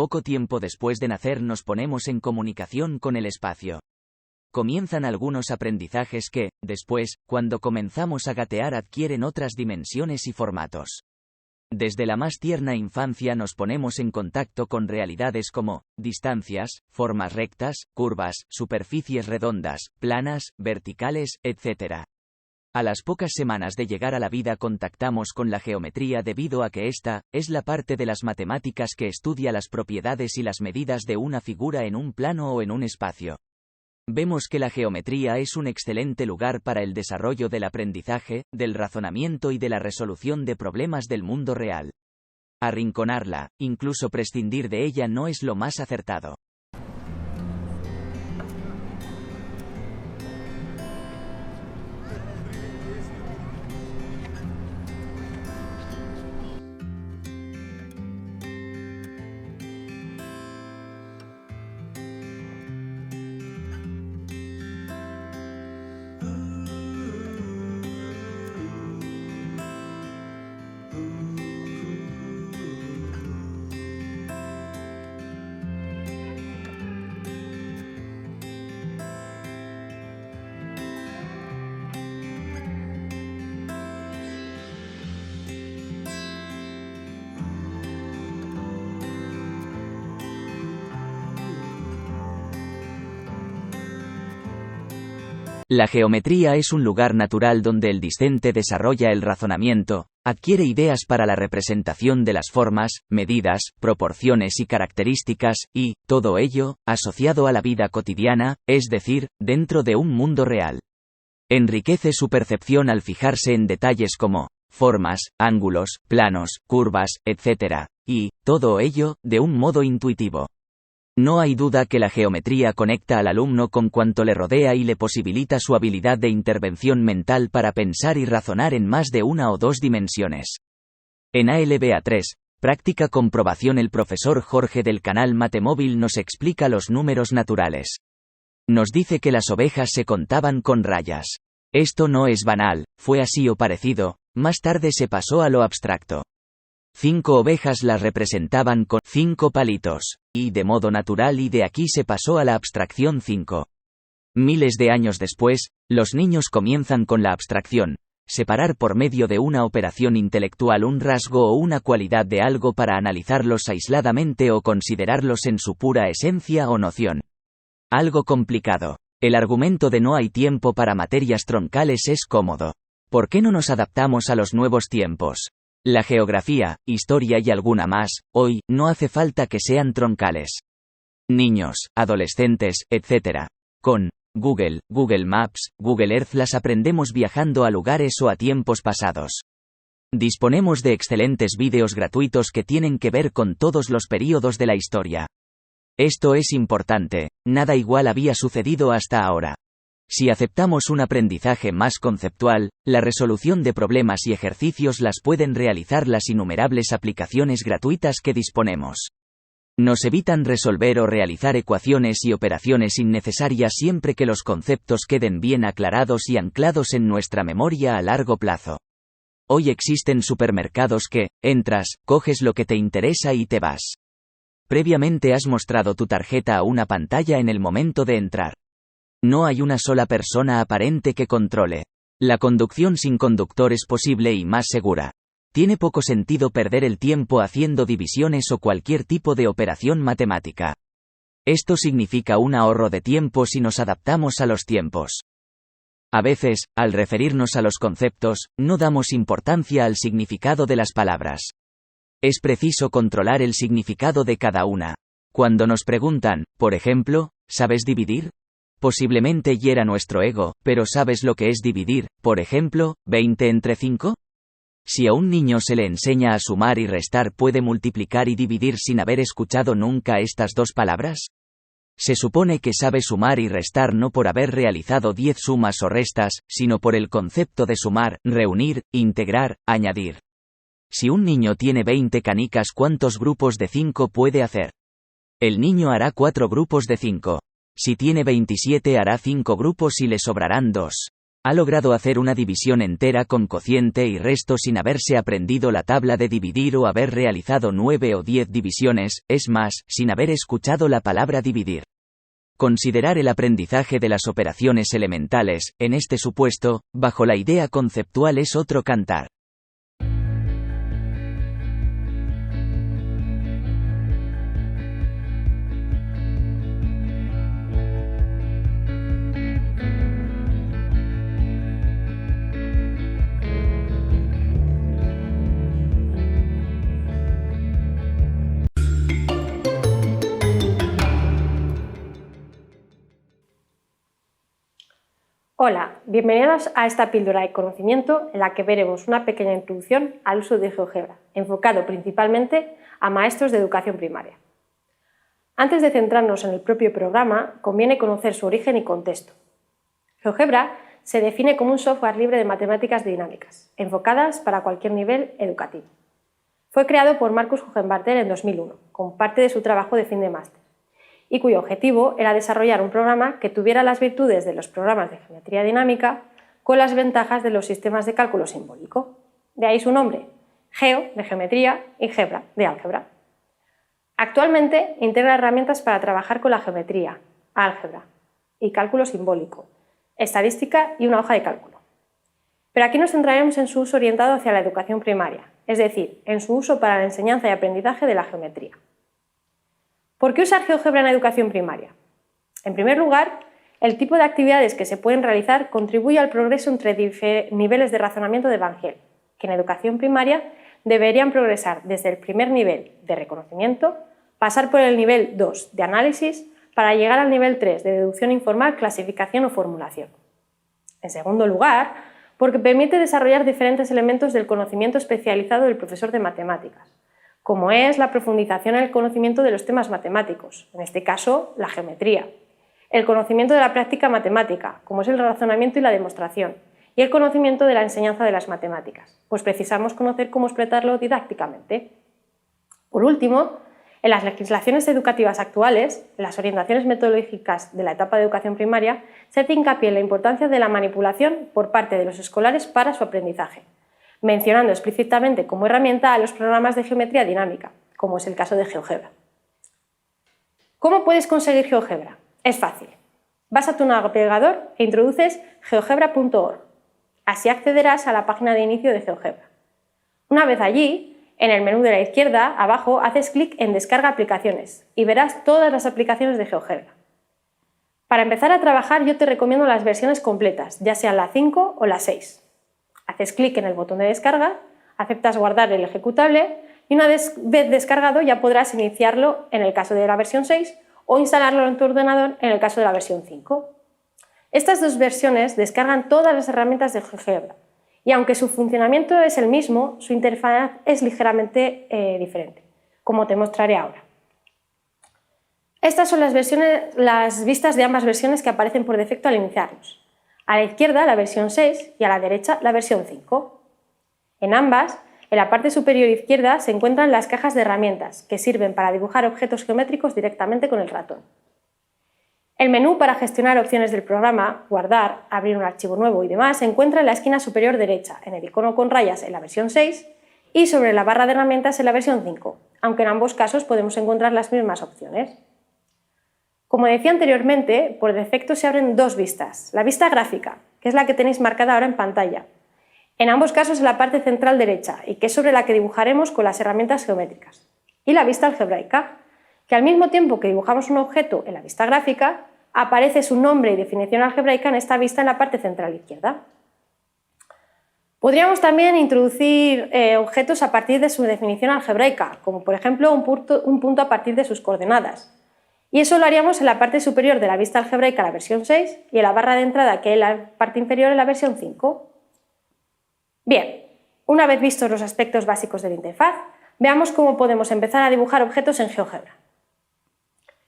Poco tiempo después de nacer nos ponemos en comunicación con el espacio. Comienzan algunos aprendizajes que, después, cuando comenzamos a gatear adquieren otras dimensiones y formatos. Desde la más tierna infancia nos ponemos en contacto con realidades como distancias, formas rectas, curvas, superficies redondas, planas, verticales, etc. A las pocas semanas de llegar a la vida contactamos con la geometría debido a que esta es la parte de las matemáticas que estudia las propiedades y las medidas de una figura en un plano o en un espacio. Vemos que la geometría es un excelente lugar para el desarrollo del aprendizaje, del razonamiento y de la resolución de problemas del mundo real. Arrinconarla, incluso prescindir de ella no es lo más acertado. La geometría es un lugar natural donde el discente desarrolla el razonamiento, adquiere ideas para la representación de las formas, medidas, proporciones y características, y, todo ello, asociado a la vida cotidiana, es decir, dentro de un mundo real. Enriquece su percepción al fijarse en detalles como formas, ángulos, planos, curvas, etc., y, todo ello, de un modo intuitivo. No hay duda que la geometría conecta al alumno con cuanto le rodea y le posibilita su habilidad de intervención mental para pensar y razonar en más de una o dos dimensiones. En ALBA 3, práctica comprobación, el profesor Jorge del canal Matemóvil nos explica los números naturales. Nos dice que las ovejas se contaban con rayas. Esto no es banal, fue así o parecido, más tarde se pasó a lo abstracto. 5 ovejas las representaban con 5 palitos, y de modo natural, y de aquí se pasó a la abstracción 5. Miles de años después, los niños comienzan con la abstracción, separar por medio de una operación intelectual un rasgo o una cualidad de algo para analizarlos aisladamente o considerarlos en su pura esencia o noción. Algo complicado. El argumento de no hay tiempo para materias troncales es cómodo. ¿Por qué no nos adaptamos a los nuevos tiempos? La geografía, historia y alguna más, hoy, no hace falta que sean troncales. Niños, adolescentes, etc. Con Google, Google Maps, Google Earth las aprendemos viajando a lugares o a tiempos pasados. Disponemos de excelentes vídeos gratuitos que tienen que ver con todos los períodos de la historia. Esto es importante, nada igual había sucedido hasta ahora. Si aceptamos un aprendizaje más conceptual, la resolución de problemas y ejercicios las pueden realizar las innumerables aplicaciones gratuitas que disponemos. Nos evitan resolver o realizar ecuaciones y operaciones innecesarias siempre que los conceptos queden bien aclarados y anclados en nuestra memoria a largo plazo. Hoy existen supermercados que, entras, coges lo que te interesa y te vas. Previamente has mostrado tu tarjeta a una pantalla en el momento de entrar. No hay una sola persona aparente que controle. La conducción sin conductor es posible y más segura. Tiene poco sentido perder el tiempo haciendo divisiones o cualquier tipo de operación matemática. Esto significa un ahorro de tiempo si nos adaptamos a los tiempos. A veces, al referirnos a los conceptos, no damos importancia al significado de las palabras. Es preciso controlar el significado de cada una. Cuando nos preguntan, por ejemplo, ¿sabes dividir? Posiblemente hiera nuestro ego, pero ¿sabes lo que es dividir, por ejemplo, 20 entre 5? Si a un niño se le enseña a sumar y restar, ¿puede multiplicar y dividir sin haber escuchado nunca estas dos palabras? Se supone que sabe sumar y restar no por haber realizado 10 sumas o restas, sino por el concepto de sumar, reunir, integrar, añadir. Si un niño tiene 20 canicas, ¿cuántos grupos de 5 puede hacer? El niño hará 4 grupos de 5. Si tiene 27 hará 5 grupos y le sobrarán 2. Ha logrado hacer una división entera con cociente y resto sin haberse aprendido la tabla de dividir o haber realizado 9 o 10 divisiones, es más, sin haber escuchado la palabra dividir. Considerar el aprendizaje de las operaciones elementales, en este supuesto, bajo la idea conceptual es otro cantar. Hola, bienvenidos a esta píldora de conocimiento en la que veremos una pequeña introducción al uso de GeoGebra, enfocado principalmente a maestros de educación primaria. Antes de centrarnos en el propio programa, conviene conocer su origen y contexto. GeoGebra se define como un software libre de matemáticas dinámicas, enfocadas para cualquier nivel educativo. Fue creado por Marcus Hohenbarter en 2001, como parte de su trabajo de fin de máster, y cuyo objetivo era desarrollar un programa que tuviera las virtudes de los programas de geometría dinámica con las ventajas de los sistemas de cálculo simbólico. De ahí su nombre, Geo, de geometría, y Gebra, de álgebra. Actualmente integra herramientas para trabajar con la geometría, álgebra y cálculo simbólico, estadística y una hoja de cálculo. Pero aquí nos centraremos en su uso orientado hacia la educación primaria, es decir, en su uso para la enseñanza y aprendizaje de la geometría. ¿Por qué usar GeoGebra en educación primaria? En primer lugar, el tipo de actividades que se pueden realizar contribuye al progreso entre niveles de razonamiento de Van Gell, que en educación primaria deberían progresar desde el primer nivel de reconocimiento, pasar por el nivel 2 de análisis, para llegar al nivel 3 de deducción informal, clasificación o formulación. En segundo lugar, porque permite desarrollar diferentes elementos del conocimiento especializado del profesor de matemáticas, como es la profundización en el conocimiento de los temas matemáticos, en este caso la geometría, el conocimiento de la práctica matemática, como es el razonamiento y la demostración, y el conocimiento de la enseñanza de las matemáticas, pues precisamos conocer cómo explotarlo didácticamente. Por último, en las legislaciones educativas actuales, en las orientaciones metodológicas de la etapa de educación primaria, se hace hincapié en la importancia de la manipulación por parte de los escolares para su aprendizaje, mencionando explícitamente como herramienta a los programas de geometría dinámica, como es el caso de GeoGebra. ¿Cómo puedes conseguir GeoGebra? Es fácil. Vas a tu navegador e introduces geogebra.org. Así accederás a la página de inicio de GeoGebra. Una vez allí, en el menú de la izquierda, abajo, haces clic en Descarga aplicaciones y verás todas las aplicaciones de GeoGebra. Para empezar a trabajar, yo te recomiendo las versiones completas, ya sean la 5 o la 6. Haces clic en el botón de descarga, aceptas guardar el ejecutable y una vez descargado ya podrás iniciarlo en el caso de la versión 6 o instalarlo en tu ordenador en el caso de la versión 5. Estas dos versiones descargan todas las herramientas de GeoGebra y aunque su funcionamiento es el mismo, su interfaz es ligeramente diferente, como te mostraré ahora. Estas son las vistas de ambas versiones que aparecen por defecto al iniciarlos. A la izquierda la versión 6 y a la derecha la versión 5. En ambas, en la parte superior izquierda se encuentran las cajas de herramientas que sirven para dibujar objetos geométricos directamente con el ratón. El menú para gestionar opciones del programa, guardar, abrir un archivo nuevo y demás se encuentra en la esquina superior derecha, en el icono con rayas en la versión 6 y sobre la barra de herramientas en la versión 5, aunque en ambos casos podemos encontrar las mismas opciones. Como decía anteriormente, por defecto se abren dos vistas. La vista gráfica, que es la que tenéis marcada ahora en pantalla, en ambos casos en la parte central derecha y que es sobre la que dibujaremos con las herramientas geométricas. Y la vista algebraica, que al mismo tiempo que dibujamos un objeto en la vista gráfica, aparece su nombre y definición algebraica en esta vista en la parte central izquierda. Podríamos también introducir objetos a partir de su definición algebraica, como por ejemplo un punto a partir de sus coordenadas. Y eso lo haríamos en la parte superior de la vista algebraica, la versión 6, y en la barra de entrada, que es la parte inferior, en la versión 5. Bien, una vez vistos los aspectos básicos de la interfaz, veamos cómo podemos empezar a dibujar objetos en GeoGebra.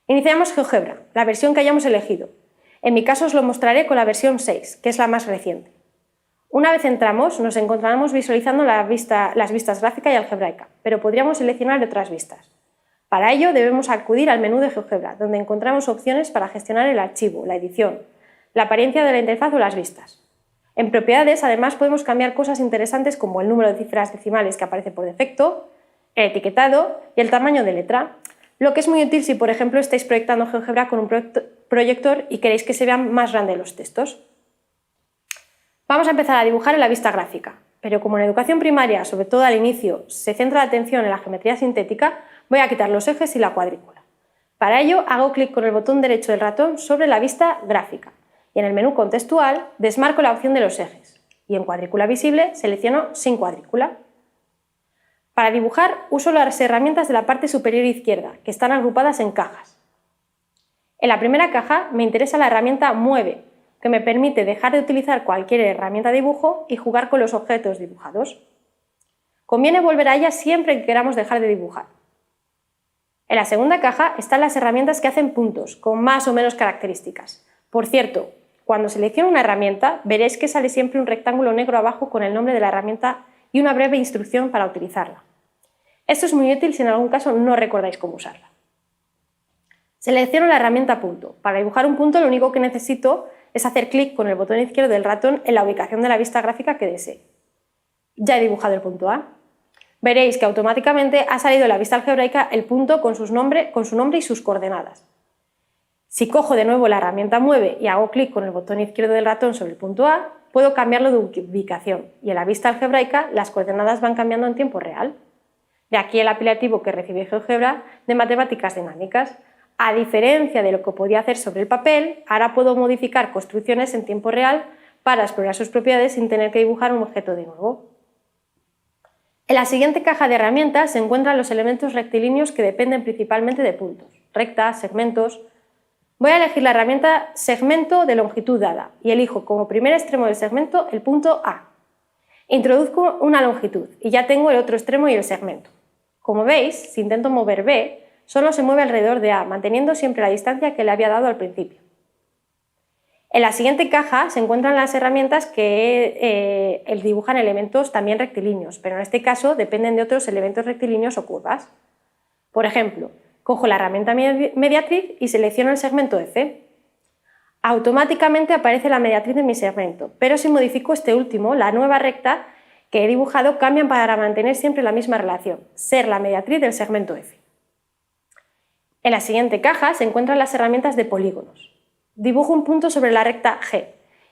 Iniciamos GeoGebra, la versión que hayamos elegido. En mi caso os lo mostraré con la versión 6, que es la más reciente. Una vez entramos, nos encontraremos visualizando las vistas gráfica y algebraica, pero podríamos seleccionar otras vistas. Para ello debemos acudir al menú de GeoGebra, donde encontramos opciones para gestionar el archivo, la edición, la apariencia de la interfaz o las vistas. En propiedades, además, podemos cambiar cosas interesantes como el número de cifras decimales que aparece por defecto, el etiquetado y el tamaño de letra, lo que es muy útil si, por ejemplo, estáis proyectando GeoGebra con un proyector y queréis que se vean más grandes los textos. Vamos a empezar a dibujar en la vista gráfica, pero como en educación primaria, sobre todo al inicio, se centra la atención en la geometría sintética, voy a quitar los ejes y la cuadrícula. Para ello, hago clic con el botón derecho del ratón sobre la vista gráfica y en el menú contextual desmarco la opción de los ejes y en cuadrícula visible selecciono sin cuadrícula. Para dibujar uso las herramientas de la parte superior izquierda, que están agrupadas en cajas. En la primera caja me interesa la herramienta Mueve, que me permite dejar de utilizar cualquier herramienta de dibujo y jugar con los objetos dibujados. Conviene volver a ella siempre que queramos dejar de dibujar. En la segunda caja están las herramientas que hacen puntos, con más o menos características. Por cierto, cuando selecciono una herramienta, veréis que sale siempre un rectángulo negro abajo con el nombre de la herramienta y una breve instrucción para utilizarla. Esto es muy útil si en algún caso no recordáis cómo usarla. Selecciono la herramienta punto. Para dibujar un punto lo único que necesito es hacer clic con el botón izquierdo del ratón en la ubicación de la vista gráfica que desee. Ya he dibujado el punto A. Veréis que automáticamente ha salido en la vista algebraica el punto con su nombre y sus coordenadas. Si cojo de nuevo la herramienta Mueve y hago clic con el botón izquierdo del ratón sobre el punto A, puedo cambiarlo de ubicación y en la vista algebraica las coordenadas van cambiando en tiempo real. De aquí el apelativo que recibe GeoGebra de matemáticas dinámicas. A diferencia de lo que podía hacer sobre el papel, ahora puedo modificar construcciones en tiempo real para explorar sus propiedades sin tener que dibujar un objeto de nuevo. En la siguiente caja de herramientas se encuentran los elementos rectilíneos que dependen principalmente de puntos, rectas, segmentos. Voy a elegir la herramienta segmento de longitud dada y elijo como primer extremo del segmento el punto A. Introduzco una longitud y ya tengo el otro extremo y el segmento. Como veis, si intento mover B, solo se mueve alrededor de A, manteniendo siempre la distancia que le había dado al principio. En la siguiente caja se encuentran las herramientas que dibujan elementos también rectilíneos, pero en este caso dependen de otros elementos rectilíneos o curvas. Por ejemplo, cojo la herramienta mediatriz y selecciono el segmento F. Automáticamente aparece la mediatriz de mi segmento, pero si modifico este último, la nueva recta que he dibujado cambia para mantener siempre la misma relación, ser la mediatriz del segmento F. En la siguiente caja se encuentran las herramientas de polígonos. Dibujo un punto sobre la recta G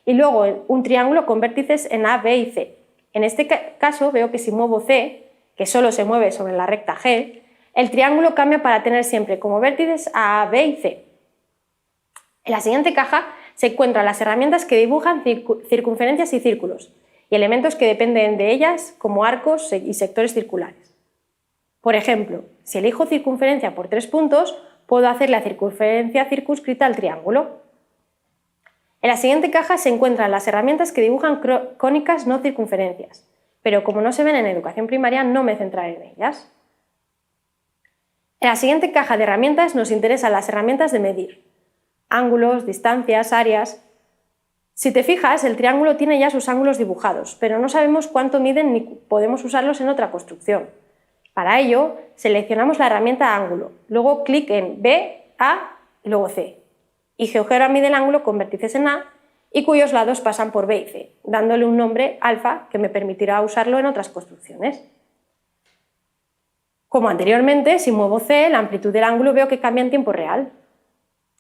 y luego un triángulo con vértices en A, B y C. En este caso veo que si muevo C, que solo se mueve sobre la recta G, el triángulo cambia para tener siempre como vértices a, B y C. En la siguiente caja se encuentran las herramientas que dibujan circunferencias y círculos y elementos que dependen de ellas como arcos y sectores circulares. Por ejemplo, si elijo circunferencia por 3 puntos, puedo hacer la circunferencia circunscrita al triángulo. En la siguiente caja se encuentran las herramientas que dibujan cónicas no circunferencias, pero como no se ven en educación primaria no me centraré en ellas. En la siguiente caja de herramientas nos interesan las herramientas de medir, ángulos, distancias, áreas. Si te fijas, el triángulo tiene ya sus ángulos dibujados, pero no sabemos cuánto miden ni podemos usarlos en otra construcción. Para ello, seleccionamos la herramienta ángulo, luego clic en B, A y luego C. Y GeoGebra mide el ángulo con vértices en A y cuyos lados pasan por B y C, dándole un nombre alfa que me permitirá usarlo en otras construcciones. Como anteriormente, si muevo C, la amplitud del ángulo veo que cambia en tiempo real.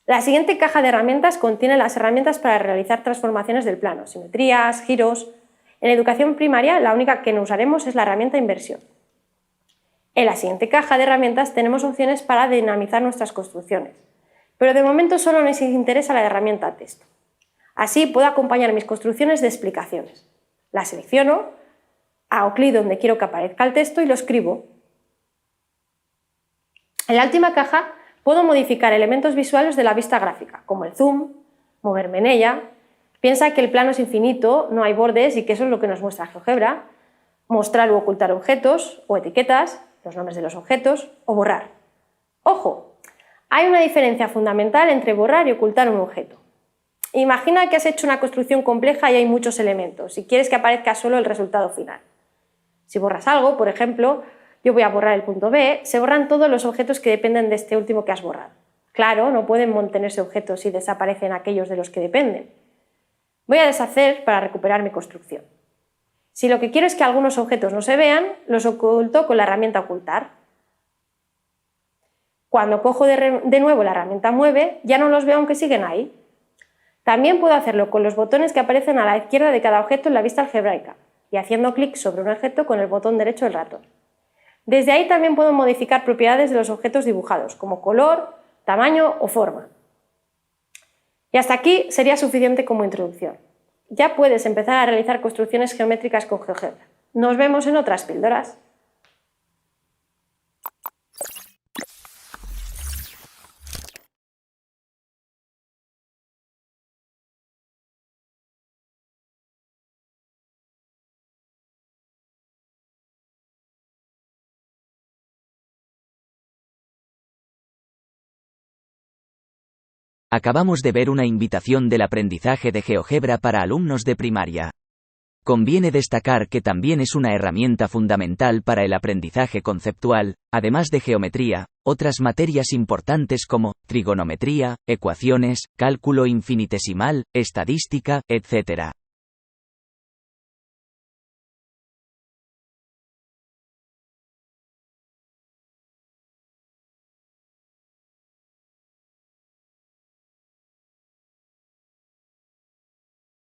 La siguiente caja de herramientas contiene las herramientas para realizar transformaciones del plano, simetrías, giros. En educación primaria, la única que no usaremos es la herramienta inversión. En la siguiente caja de herramientas tenemos opciones para dinamizar nuestras construcciones, pero de momento solo nos interesa la herramienta texto. Así puedo acompañar mis construcciones de explicaciones. La selecciono, hago clic donde quiero que aparezca el texto y lo escribo. En la última caja puedo modificar elementos visuales de la vista gráfica, como el zoom, moverme en ella. Piensa que el plano es infinito, no hay bordes y que eso es lo que nos muestra GeoGebra. Mostrar o ocultar objetos o etiquetas, los nombres de los objetos, o borrar. ¡Ojo! Hay una diferencia fundamental entre borrar y ocultar un objeto. Imagina que has hecho una construcción compleja y hay muchos elementos y quieres que aparezca solo el resultado final. Si borras algo, por ejemplo, yo voy a borrar el punto B, se borran todos los objetos que dependen de este último que has borrado. Claro, no pueden mantenerse objetos si desaparecen aquellos de los que dependen. Voy a deshacer para recuperar mi construcción. Si lo que quiero es que algunos objetos no se vean, los oculto con la herramienta ocultar. Cuando cojo de nuevo la herramienta mueve, ya no los veo aunque siguen ahí. También puedo hacerlo con los botones que aparecen a la izquierda de cada objeto en la vista algebraica y haciendo clic sobre un objeto con el botón derecho del ratón. Desde ahí también puedo modificar propiedades de los objetos dibujados, como color, tamaño o forma. Y hasta aquí sería suficiente como introducción. Ya puedes empezar a realizar construcciones geométricas con GeoGebra. Nos vemos en otras píldoras. Acabamos de ver una invitación del aprendizaje de GeoGebra para alumnos de primaria. Conviene destacar que también es una herramienta fundamental para el aprendizaje conceptual, además de geometría, otras materias importantes como trigonometría, ecuaciones, cálculo infinitesimal, estadística, etc.